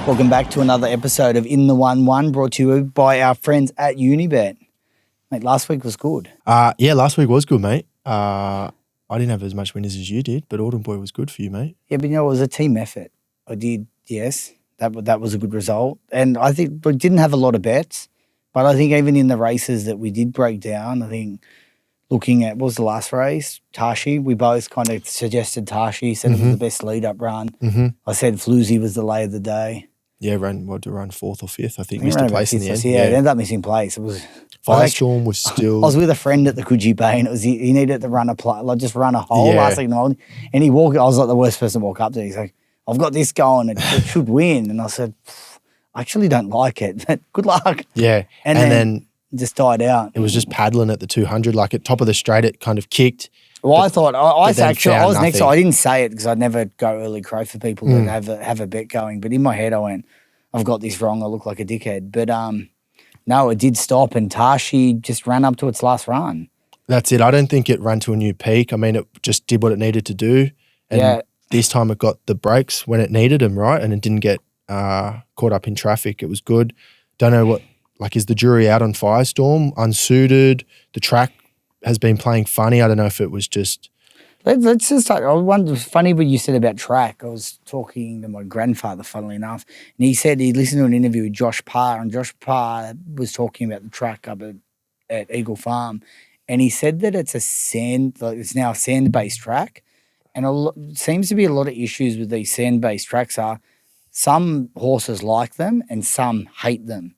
Welcome back to another episode of In the 1-1, brought to you by our friends at Unibet. Mate, last week was good. Yeah, last week was good, mate. I didn't have as much winners as you did, but Autumn Boy was good for you, mate. Yeah, but it was a team effort. I did, yes. That was a good result. And I think we didn't have a lot of bets, but I think even in the races that we did break down, I think looking at, what was the last race? Tashi. We both kind of suggested Tashi, said it was the best lead-up run. I said Floozy was the lay of the day. Yeah, ran fourth or fifth, I think. Missed a place in the end. Yeah, it ended up missing place. It was Firestorm was still... I was with a friend at the Coogee Bay and it was he needed to run a play, like just run a hole last thing. And he walked, I was like the worst person to walk up to. He's like, I've got this going, it should win. And I said, I actually don't like it, but good luck. Yeah. And then just died out. It was just paddling at the 200, like at top of the straight, it kind of kicked. Well, I thought, I was nothing. next, I didn't say it because I'd never go early crow for people that have a bet going. But in my head, I went, I've got this wrong. I look like a dickhead. But no, it did stop and Tashi just ran up to its last run. That's it. I don't think it ran to a new peak. I mean, it just did what it needed to do. And this time it got the brakes when it needed them, right? And it didn't get caught up in traffic. It was good. Don't know what, like, is the jury out on Firestorm? Unsuited. The track has been playing funny. I don't know if it was just... Let's just start. I wonder, funny what you said about track. I was talking to my grandfather, funnily enough, and he said he listened to an interview with Josh Parr, and Josh Parr was talking about the track up at Eagle Farm, and he said that it's it's now a sand-based track, and seems to be a lot of issues with these sand-based tracks are some horses like them and some hate them.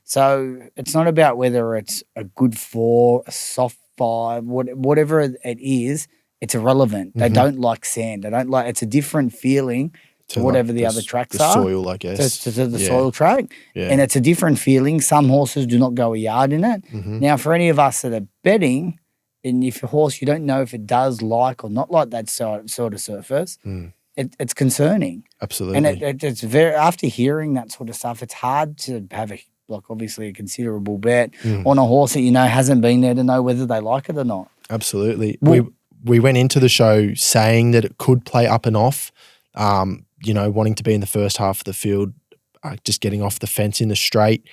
So it's not about whether it's a good 4, a soft 5, whatever it is. It's irrelevant. They don't like sand. They don't like. It's a different feeling to whatever the other tracks are. The soil, I guess. To the soil track, and it's a different feeling. Some horses do not go a yard in it. Now, for any of us that are betting, and if a horse you don't know if it does like or not like that sort of surface, it's concerning. Absolutely. And it's very, after hearing that sort of stuff, it's hard to have obviously a considerable bet on a horse that you know hasn't been there to know whether they like it or not. Absolutely. We went into the show saying that it could play up and off, wanting to be in the first half of the field, just getting off the fence in the straight.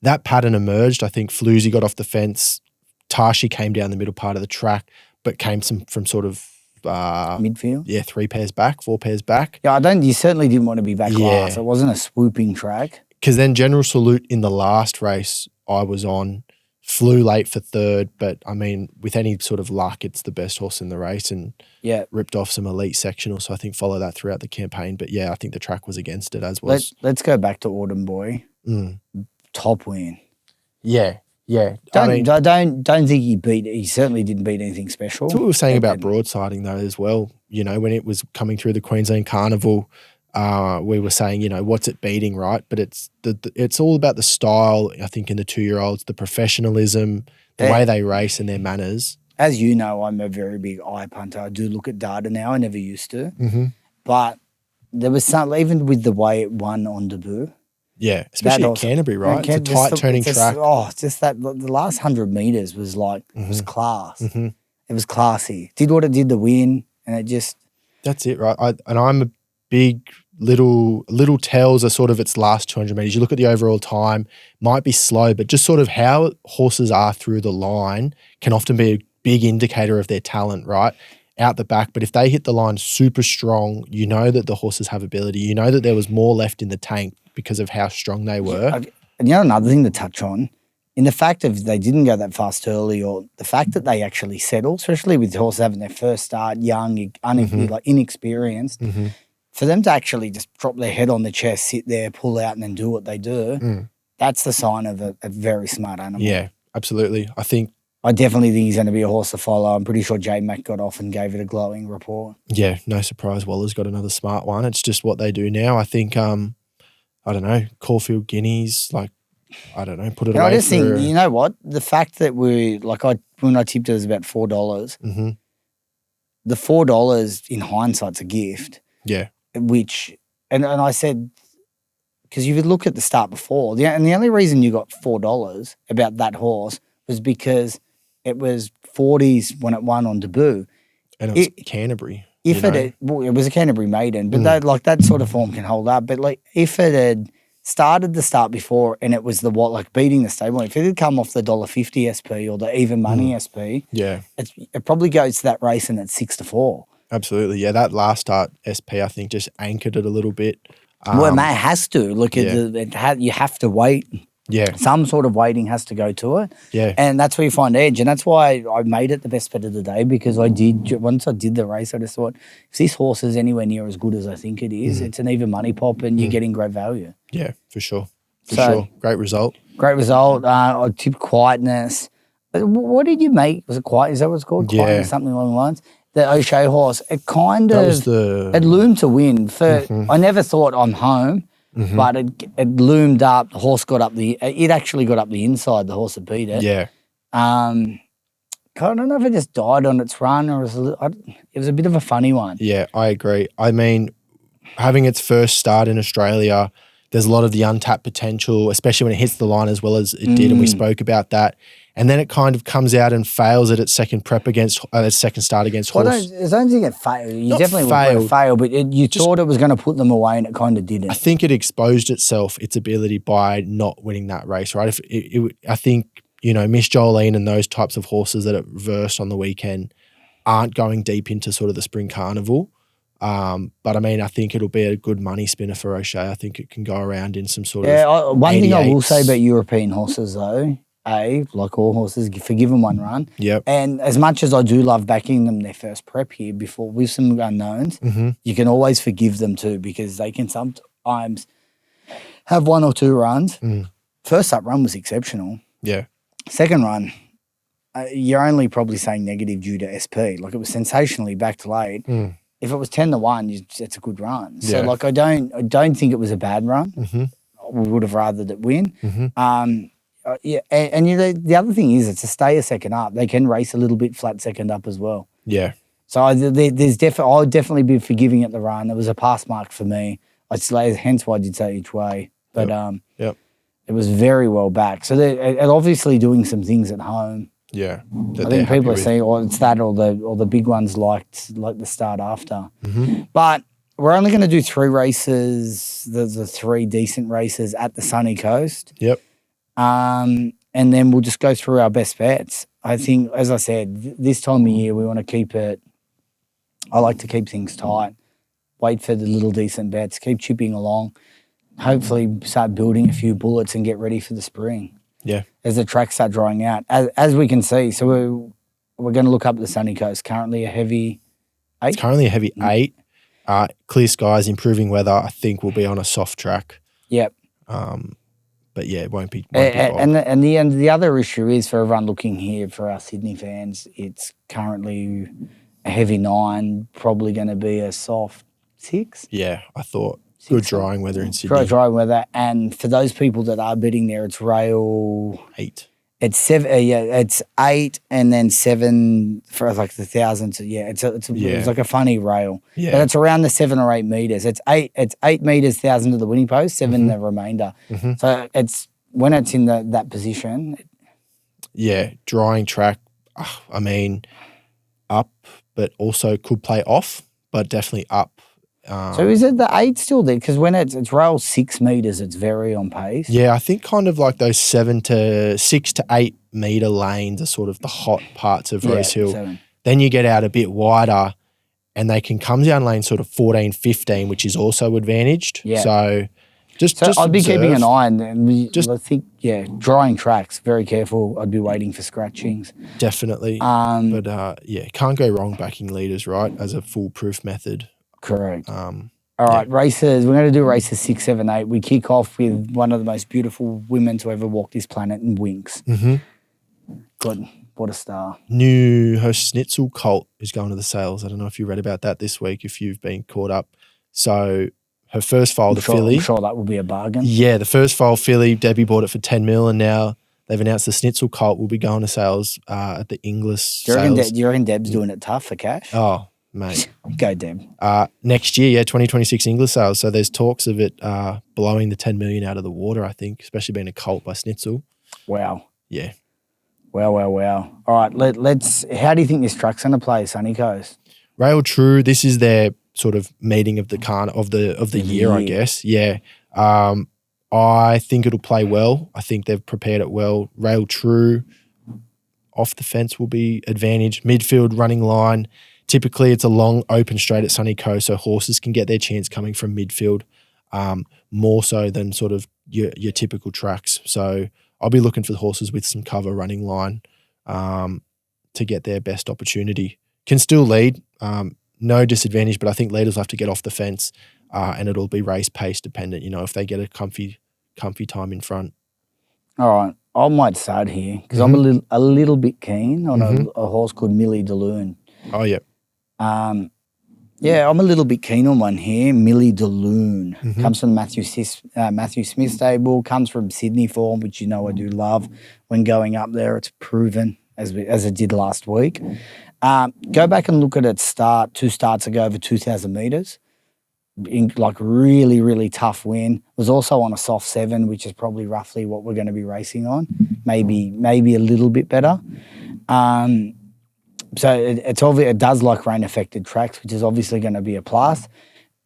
That pattern emerged. I think Floozy got off the fence. Tashi came down the middle part of the track, but came from sort of midfield. Yeah, 3 pairs back, 4 pairs back. Yeah, you certainly didn't want to be back last. It wasn't a swooping track. Because then General Salute in the last race I was on flew late for third, but I mean, with any sort of luck, it's the best horse in the race and ripped off some elite sectionals. So I think follow that throughout the campaign. But yeah, I think the track was against it as well. Let's go back to Autumn Boy. Top win. Yeah. Don't think he certainly didn't beat anything special. That's what we were saying about broadsiding though as well. You know, when it was coming through the Queensland Carnival, we were saying, what's it beating, right? But it's all about the style, I think, in the 2-year-olds, the professionalism, the way they race and their manners. As you know, I'm a very big eye punter. I do look at data now. I never used to. But there was something, even with the way it won on debut. Yeah, especially at Canterbury, right? It's a tight turning track. Just that the last 100 metres was like, it was class. It was classy. Did what it did to win, and it just... That's it, right? I'm a big... Little tells are sort of its last 200 metres. You look at the overall time, might be slow, but just sort of how horses are through the line can often be a big indicator of their talent, right? Out the back. But if they hit the line super strong, you know that the horses have ability. You know that there was more left in the tank because of how strong they were. And another thing to touch on, in the fact of they didn't go that fast early, or the fact that they actually settled, especially with horses having their first start, young, inexperienced, for them to actually just drop their head on the chest, sit there, pull out, and then do what they do, that's the sign of a very smart animal. Yeah, absolutely. I definitely think he's going to be a horse to follow. I'm pretty sure J Mac got off and gave it a glowing report. Yeah, no surprise. Waller's got another smart one. It's just what they do now. I think, I don't know, Caulfield Guineas, put it away. I just think, you know what? The fact that when I tipped it was about $4, the $4 in hindsight's a gift. Yeah. And I said, because you would look at the start before, and the only reason you got $4 about that horse was because it was 40s when it won on debut. And it was Canterbury. If it was a Canterbury maiden, but that sort of form can hold up. But like if it had started the start before and it was beating the stable, if it had come off the $1.50 SP or the even money SP, it probably goes to that race and it's 6-4. Absolutely, yeah. That last start SP, I think, just anchored it a little bit. Well, it has to. Look, you have to wait. Yeah. Some sort of weighting has to go to it. Yeah. And that's where you find edge. And that's why I made it the best bet of the day, because once I did the race, I just thought, if this horse is anywhere near as good as I think it is, it's an even money pop and you're getting great value. Yeah, for sure. Sure. Great result. Great result. I tipped Quietness. What did you make? Was it Quiet? Is that what it's called? Yeah. Quietness, something along the lines. The O'Shea horse. It kind That of, was it loomed to win. I never thought I'm home. But it loomed up. The horse got up it actually got up the inside. The horse that beat it. Yeah. I don't know if it just died on its run or it was a bit of a funny one. Yeah, I agree. I mean, having its first start in Australia, there's a lot of the untapped potential, especially when it hits the line as well as it did, and we spoke about that. And then it kind of comes out and fails at its second prep against its second start against horse. I don't think it failed. You Not definitely would fail, but you thought it was going to put them away, and it kind of didn't. I think it exposed its ability by not winning that race, right? I think, Miss Jolene and those types of horses that it reversed on the weekend aren't going deep into sort of the spring carnival. But I mean, I think it'll be a good money spinner for O'Shea. I think it can go around in some sort of one thing I will 88s. say about European horses though, like all horses, for giving one run. Yep. And as much as I do love backing them their first prep here before with some unknowns, you can always forgive them too, because they can sometimes have one or two runs. First up run was exceptional. Yeah. Second run, you're only probably saying negative due to SP. Like it was sensationally backed late. If it was 10-1, it's a good run. So like I don't think it was a bad run. We would have rather it win. The other thing is, it's a stayer second up. They can race a little bit flat second up as well. Yeah. So I'll definitely be forgiving at the run. It was a pass mark for me. Hence why I did say each way. But it was very well back. So they're obviously doing some things at home. Yeah. I think people are saying, it's that or the big ones like the start after. But we're only going to do 3 races, the 3 decent races at the sunny coast. Yep. And then we'll just go through our best bets. I think, as I said, this time of year we want to keep it. I like to keep things tight. Wait for the little decent bets. Keep chipping along. Hopefully, start building a few bullets and get ready for the spring. Yeah. As the tracks start drying out, as we can see. So we're going to look up at the sunny coast. Currently a heavy 8. It's currently a heavy 8. Clear skies, improving weather. I think we'll be on a soft track. Yep. But yeah, it won't be. And the other issue is, for everyone looking here, for our Sydney fans, it's currently a heavy 9, probably going to be a soft 6. Yeah, I thought. Good drying weather in Sydney. Dry weather, and for those people that are betting there, it's rail 8. It's 7. It's 8, and then 7 for like the thousands. It's like a funny rail. Yeah, but it's around the 7 or 8 meters. It's 8 meters, 1,000 to the winning post, 7 the remainder. So it's when it's in that position. Yeah, drying track. I mean, up, but also could play off, but definitely up. So is it the 8 still there? Because when it's rail 6 meters, it's very on pace. Yeah, I think kind of like those 6 to 8 meter lanes are sort of the hot parts of Rosehill. 7. Then you get out a bit wider and they can come down lane sort of 14, 15, which is also advantaged. Yeah. So just I'd be observe. keeping an eye on them. I think, drying tracks, very careful. I'd be waiting for scratchings. Definitely. But can't go wrong backing leaders, right, as a foolproof method. Correct. All right, races. We're going to do races 6, 7, 8. We kick off with one of the most beautiful women to ever walk this planet in Winks. God, what a star. Her Schnitzel colt is going to the sales. I don't know if you read about that this week, if you've been caught up. So her first foal, filly. I'm sure that will be a bargain. Yeah, the first foal filly, Debbie bought it for 10 mil, and now they've announced the Schnitzel colt will be going to sales at the Inglis sales. Do you reckon Deb's doing it tough for cash? Oh, mate. Go, Deb. Next year, 2026 Inglis sales. So there's talks of it blowing the 10 million out of the water, I think, especially being a colt by Schnitzel. Wow. Yeah. Wow. All right, let's. How do you think this track's going to play, Sunny Coast? Rail True, this is their sort of meeting of the year, I guess. Yeah. I think it'll play well. I think they've prepared it well. Rail True, off the fence will be advantage. Midfield, running line. Typically, it's a long open straight at Sunny Coast, so horses can get their chance coming from midfield more so than sort of your typical tracks. So I'll be looking for the horses with some cover running line to get their best opportunity. Can still lead, no disadvantage, but I think leaders will have to get off the fence and it'll be race pace dependent, if they get a comfy time in front. All right. I might start here because I'm a little bit keen on a horse called Millie de LUNE. Oh, yeah. Yeah, I'm a little bit keen on one here. Millie de LUNE comes from Matthew Smith stable, comes from Sydney form, which I do love. When going up there, it's proven, as it did last week. Go back and look at its start, 2 starts ago over 2,000 metres. Really, really tough win. Was also on a soft 7, which is probably roughly what we're going to be racing on. Maybe a little bit better. So it's obvious it does like rain-affected tracks, which is obviously going to be a plus.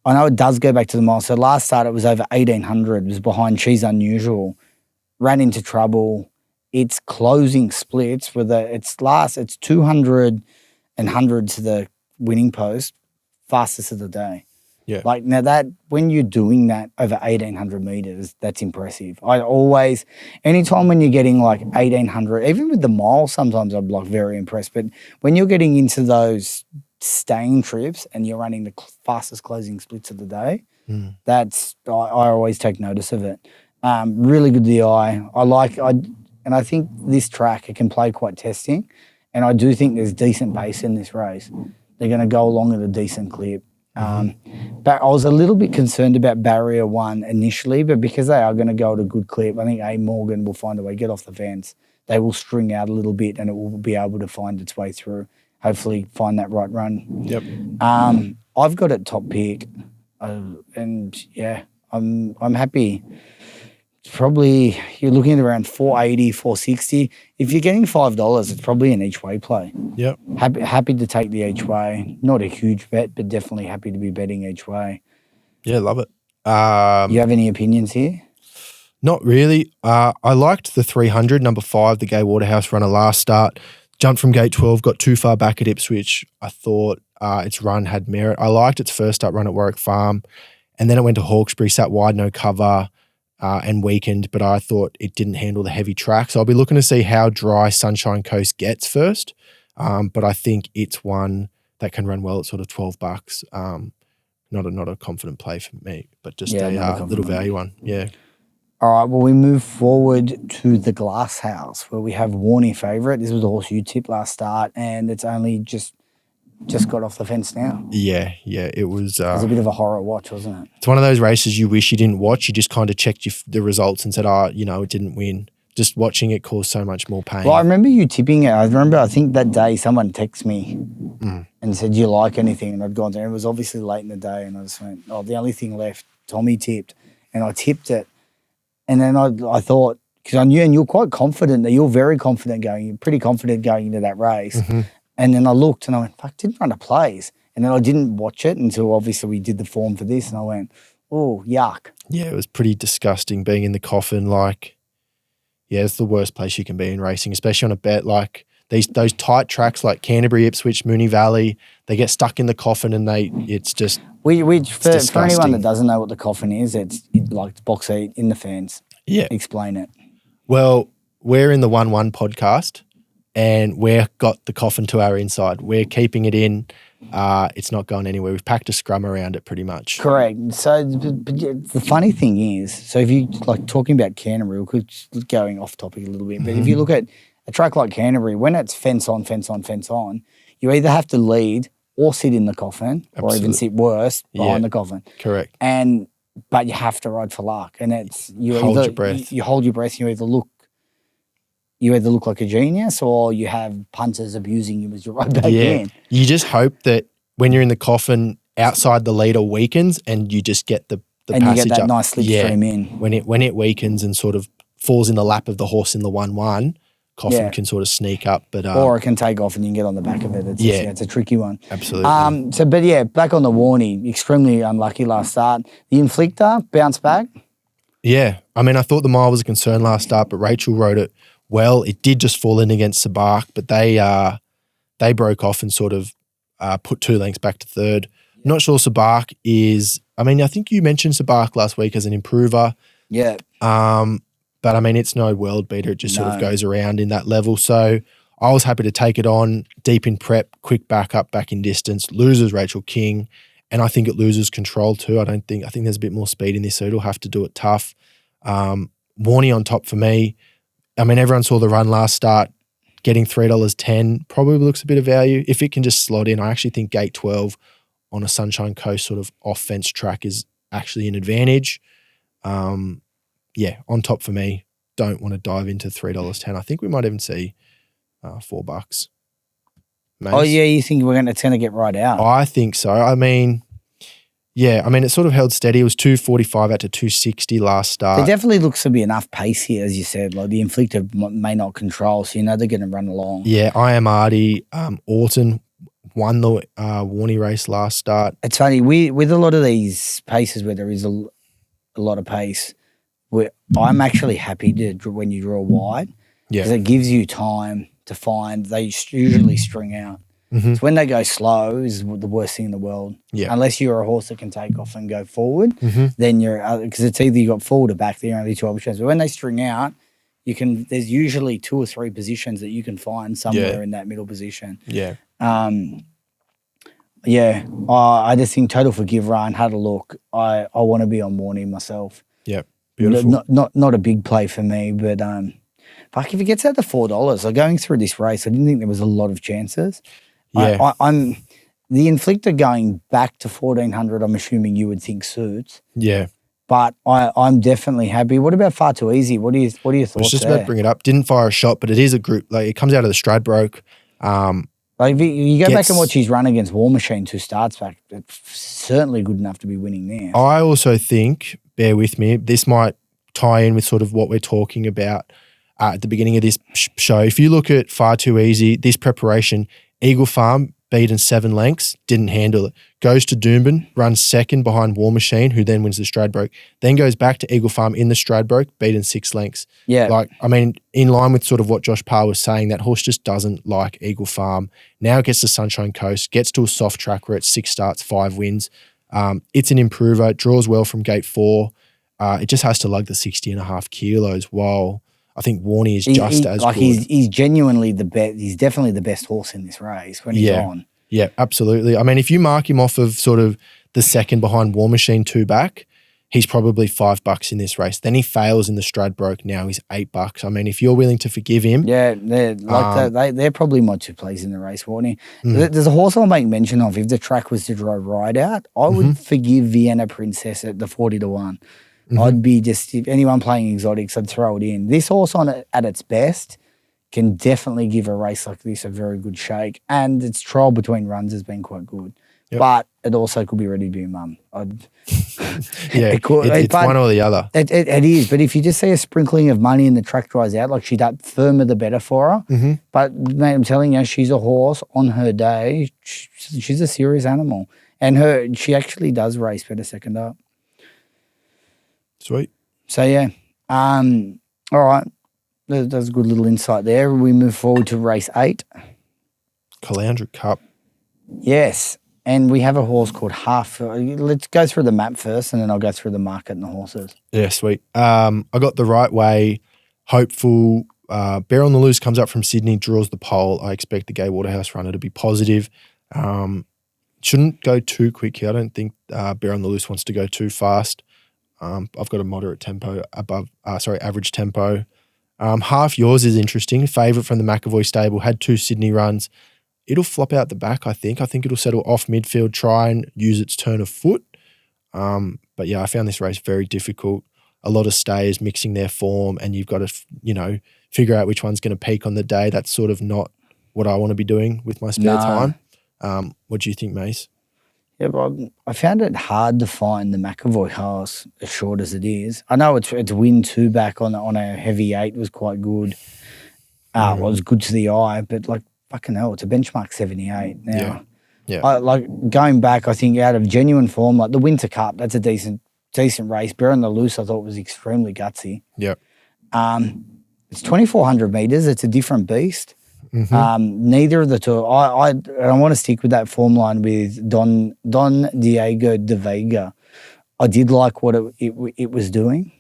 I know it does go back to the mile. So last start it was over 1,800. It was behind She's Unusual. Ran into trouble. Its closing splits with it's 200 and 100 to the winning post, fastest of the day. Yeah. Now that when you're doing that over 1,800 meters, that's impressive. Anytime when you're getting 1,800, even with the mile, sometimes I'm very impressed. But when you're getting into those staying trips and you're running the fastest closing splits of the day, I always take notice of it. Really good to the eye. And I think this track, it can play quite testing. And I do think there's decent pace in this race. They're going to go along at a decent clip. But I was a little bit concerned about barrier 1 initially, but because they are going to go at a good clip, I think A. Morgan will find a way, get off the fence. They will string out a little bit and it will be able to find its way through, hopefully find that right run. Yep. I've got it top pick and yeah, I'm happy. It's probably, you're looking at around 480, 460. If you're getting $5, it's probably an each way play. Yep. Happy to take the each way. Not a huge bet, but definitely happy to be betting each way. Yeah, love it. You have any opinions here? Not really. I liked the 300, number 5, the Gay Waterhouse runner last start. Jumped from gate 12, got too far back at Ipswich. I thought its run had merit. I liked its first start run at Warwick Farm. And then it went to Hawkesbury, sat wide, no cover. And weakened, but I thought it didn't handle the heavy track. So I'll be looking to see how dry Sunshine Coast gets first. But I think it's one that can run well at sort of $12. Not a confident play for me, but just a little value one. Yeah. All right, well, we move forward to the Glasshouse where we have Warney favourite. This was the horse you tipped last start, and it's only just got off the fence now. Yeah, it was... it was a bit of a horror watch, wasn't it? It's one of those races you wish you didn't watch. You just kind of checked the results and said, it didn't win. Just watching it caused so much more pain. Well, I remember you tipping it. I think that day someone texted me and said, do you like anything? And I'd gone there. It was obviously late in the day, and I just went, the only thing left, Tommy tipped. And I tipped it. And then I thought, because I knew, and you're quite confident, that you're very confident pretty confident going into that race. And then I looked and I went, fuck, didn't run a plays. And then I didn't watch it until obviously we did the form for this. And I went, oh, yuck. Yeah, it was pretty disgusting being in the coffin. It's the worst place you can be in racing, especially on a bet like those tight tracks like Canterbury, Ipswich, Moonee Valley. They get stuck in the coffin and it's just for anyone that doesn't know what the coffin is, it's like box seat in the fence. Yeah. Explain it. Well, we're in the 1-1 podcast. And we've got the coffin to our inside. We're keeping it in. It's not going anywhere. We've packed a scrum around it pretty much. Correct. So but the funny thing is, so if you talking about Canterbury, going off topic a little bit, but if you look at a track like Canterbury, when it's fence on, you either have to lead or sit in the coffin, or even sit worse behind the coffin. Correct. But you have to ride for luck, and it's hold your breath. You hold your breath. You either look like a genius or you have punters abusing you as you ride back in. You just hope that when you're in the coffin, outside the leader weakens and you just get the and passage you get that up. nice slipstream in. When it weakens and sort of falls in the lap of the horse in the 1-1, Coffin Yeah. can sort of sneak up. But or it can take off and you can get on the back of it. It's a tricky one. Absolutely. But yeah, back on the Warnie, extremely unlucky last start. The Inflictor bounced back. Yeah. I mean, I thought the mile was a concern last start, but Rachel rode it well. It did just fall in against Sabak, but they broke off and sort of put 2 lengths back to third. Not sure Sabak is, I mean, I think you mentioned Sabak last week as an improver. Yeah. But I mean, it's no world beater. It just sort of goes around in that level. So I was happy to take it on, deep in prep, quick backup, back in distance, loses Rachel King. And I think it loses control too. I think there's a bit more speed in this, so it'll have to do it tough. Warnie on top for me. I mean, everyone saw the run last start, getting $3.10 probably looks a bit of value. If it can just slot in, I actually think gate 12 on a Sunshine Coast sort of off-fence track is actually an advantage. Yeah, on top for me. Don't want to dive into $3.10. I think we might even see $4. Mace. Oh, yeah, you think it's going to get right out? I think so. I mean, yeah, I mean, it sort of held steady. It was 245 out to 260 last start. There definitely looks to be enough pace here, as you said. Like the Inflictor may not control, so you know they're going to run along. Yeah, I am Artie. Orton won the Warnie race last start. It's funny, with a lot of these paces where there is a lot of pace, I'm actually happy to when you draw wide because it gives you time to find. They usually string out. Mm-hmm. So when they go slow is the worst thing in the world. Yeah. Unless you're a horse that can take off and go forward, then you're because it's either you got forward or back. There are only 2 options. But when they string out, there's usually 2 or 3 positions that you can find somewhere in that middle position. Yeah. I just think Total Forgive Run had a look. I want to be on Warnie myself. Yeah. Beautiful. Not a big play for me, but fuck, if it gets out to $4, like going through this race, I didn't think there was a lot of chances. Yeah. I'm the Inflictor going back to 1400. I'm assuming you would think suits. Yeah. But I'm definitely happy. What about Far Too Easy? What are your thoughts there? I was just about to bring it up. Didn't fire a shot, but it is a group. Like it comes out of the Stradbroke. Like if you go back and watch his run against War Machine 2 starts back, it's certainly good enough to be winning there. I also think, bear with me, this might tie in with sort of what we're talking about at the beginning of this show. If you look at Far Too Easy, this preparation, Eagle Farm beaten 7 lengths, didn't handle it. Goes to Doomben, runs second behind War Machine, who then wins the Stradbroke. Then goes back to Eagle Farm in the Stradbroke, beaten 6 lengths. Yeah. Like, I mean, in line with sort of what Josh Parr was saying, that horse just doesn't like Eagle Farm. Now it gets to Sunshine Coast, gets to a soft track where it's 6 starts, 5 wins. It's an improver, draws well from gate 4. It just has to lug the 60.5 kilos while I think Warnie is just as good. He's genuinely the best. He's definitely the best horse in this race when he's on. Yeah, absolutely. I mean, if you mark him off of sort of the second behind War Machine 2 back, he's probably $5 in this race. Then he fails in the Stradbroke. Now he's $8. I mean, if you're willing to forgive him. Yeah, they're probably my 2 plays in the race, Warnie. There's a horse I'll make mention of. If the track was to draw right out, I would forgive Vienna Princess at the 40-1. I'd be if anyone playing exotics, I'd throw it in. This horse at its best can definitely give a race like this a very good shake. And its trial between runs has been quite good. Yep. But it also could be ready to be a mum. It's one or the other. It is. But if you just see a sprinkling of money and the track dries out, like the firmer the better for her. But mate, I'm telling you, she's a horse on her day. She's a serious animal. And she actually does race better second up. Sweet. So, yeah. All right. There's a good little insight there. We move forward to race 8. Kandra Cup. Yes. And we have a horse called Half. Let's go through the map first and then I'll go through the market and the horses. Yeah, sweet. I got the right way. Hopeful. Bear on the Loose comes up from Sydney, draws the pole. I expect the Gay Waterhouse runner to be positive. Shouldn't go too quick here. I don't think Bear on the Loose wants to go too fast. I've got a moderate tempo average tempo. Half Yours is interesting. Favourite from the McAvoy stable, had 2 Sydney runs. It'll flop out the back, I think. I think it'll settle off midfield, try and use its turn of foot. But yeah, I found this race very difficult. A lot of stayers mixing their form and you've got to, figure out which one's going to peak on the day. That's sort of not what I want to be doing with my spare time. What do you think, Mace? Yeah, but I found it hard to find the McAvoy horse as short as it is. I know its win 2 back on a heavy 8 was quite good. Well, it was good to the eye, but like fucking hell, it's a benchmark 78 now. Yeah. I, like going back, I think out of genuine form, like the Winter Cup, that's a decent race. Bear on the Loose, I thought was extremely gutsy. Yeah. It's 2,400 meters. It's a different beast. Neither of the two. I want to stick with that form line with Don Diego de Vega. I did like what it was doing.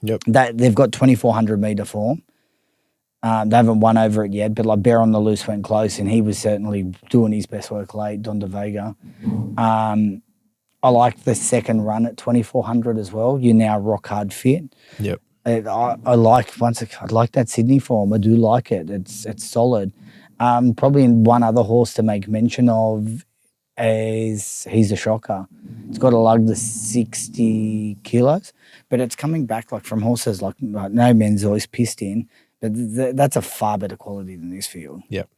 Yep. That they've got 2,400 meter form. They haven't won over it yet, but like Bear on the Loose went close, and he was certainly doing his best work late. Don de Vega. I like the second run at 2,400 as well. You're now rock hard fit. Yep. I like that Sydney form. I do like it. It's solid. Probably one other horse to make mention of is He's a Shocker. It's got to lug the 60 kilos, but it's coming back like from horses like No Menzois pissed in, but that's a far better quality than this field. Yep.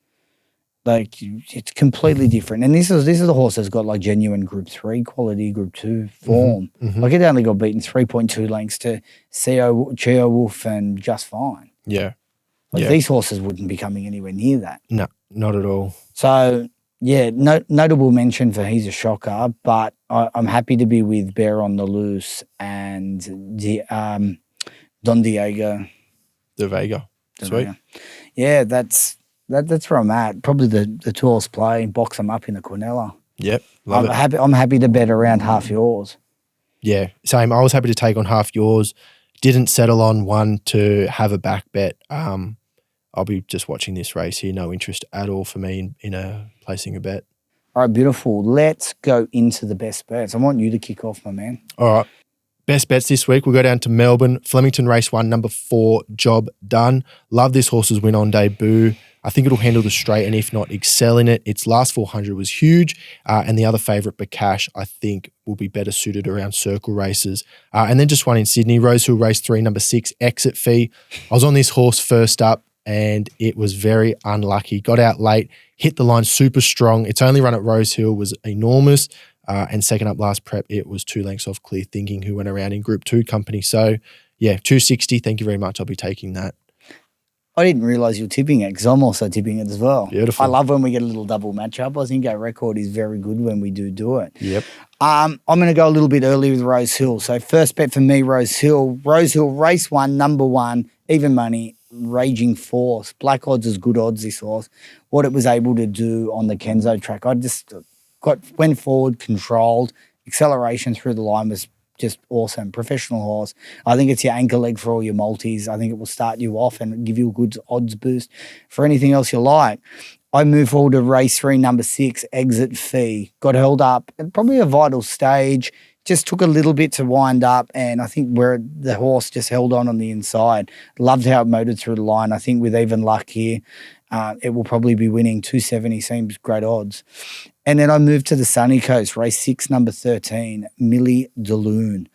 Like it's completely different. And this is the horse that's got like genuine Group 3 quality, Group 2 form. Like it only got beaten 3.2 lengths to Cheo Wolf and Just Fine. Yeah. Like these horses wouldn't be coming anywhere near that. No, not at all. So yeah, notable mention for He's a Shocker, but I'm happy to be with Bear on the Loose and Don Diego De Vega. Sweet. Yeah, that's where I'm at. Probably the two horse play, box them up in the Quinella. Yep, love it. I'm happy to bet around half yours. Yeah, same. I was happy to take on half yours. Didn't settle on one to have a back bet. I'll be just watching this race here. No interest at all for me in placing a bet. All right, beautiful. Let's go into the best bets. I want you to kick off, my man. All right. Best bets this week, we'll go down to Melbourne. Flemington Race 1, number 4, Job Done. Love this horse's win on debut. I think it'll handle the straight and if not, excel in it. Its last 400 was huge. And the other favourite, Bakash, I think will be better suited around circle races. And then just one in Sydney, Rosehill Race 3, number 6, Exit Fee. I was on this horse first up and it was very unlucky. Got out late, hit the line super strong. Its only run at Rosehill was enormous. And second up last prep, it was 2 lengths off Clear Thinking, who went around in Group 2 company. So, yeah, 260. Thank you very much. I'll be taking that. I didn't realise you were tipping it because I'm also tipping it as well. Beautiful. I love when we get a little double matchup. I think our record is very good when we do it. Yep. I'm going to go a little bit early with Rosehill. So first bet for me, Rosehill. Rosehill, race 1, number 1, even money, Raging Force. Black odds is good odds, this horse. What it was able to do on the Kenzo track, I just went forward, controlled. Acceleration through the line was just awesome. Professional horse. I think it's your anchor leg for all your multis. I think it will start you off and give you a good odds boost for anything else you like. I move forward to race 3, number 6, Exit Fee. Got held up at probably a vital stage. Just took a little bit to wind up, and I think where the horse just held on the inside. Loved how it motored through the line. I think with even luck here, it will probably be winning. 270 seems great odds. And then I moved to the Sunny Coast, race 6, number 13, Millie de LUNE.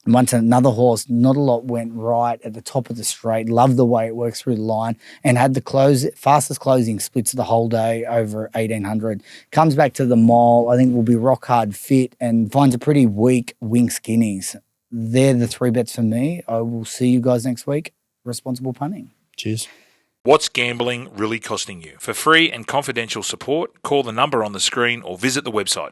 Once another horse, not a lot went right at the top of the straight. Loved the way it works through the line and had the fastest closing splits of the whole day over 1,800. Comes back to the mile. I think will be rock hard fit and finds a pretty weak wing skinnies. They're the 3 bets for me. I will see you guys next week. Responsible punting. Cheers. What's gambling really costing you? For free and confidential support, call the number on the screen or visit the website.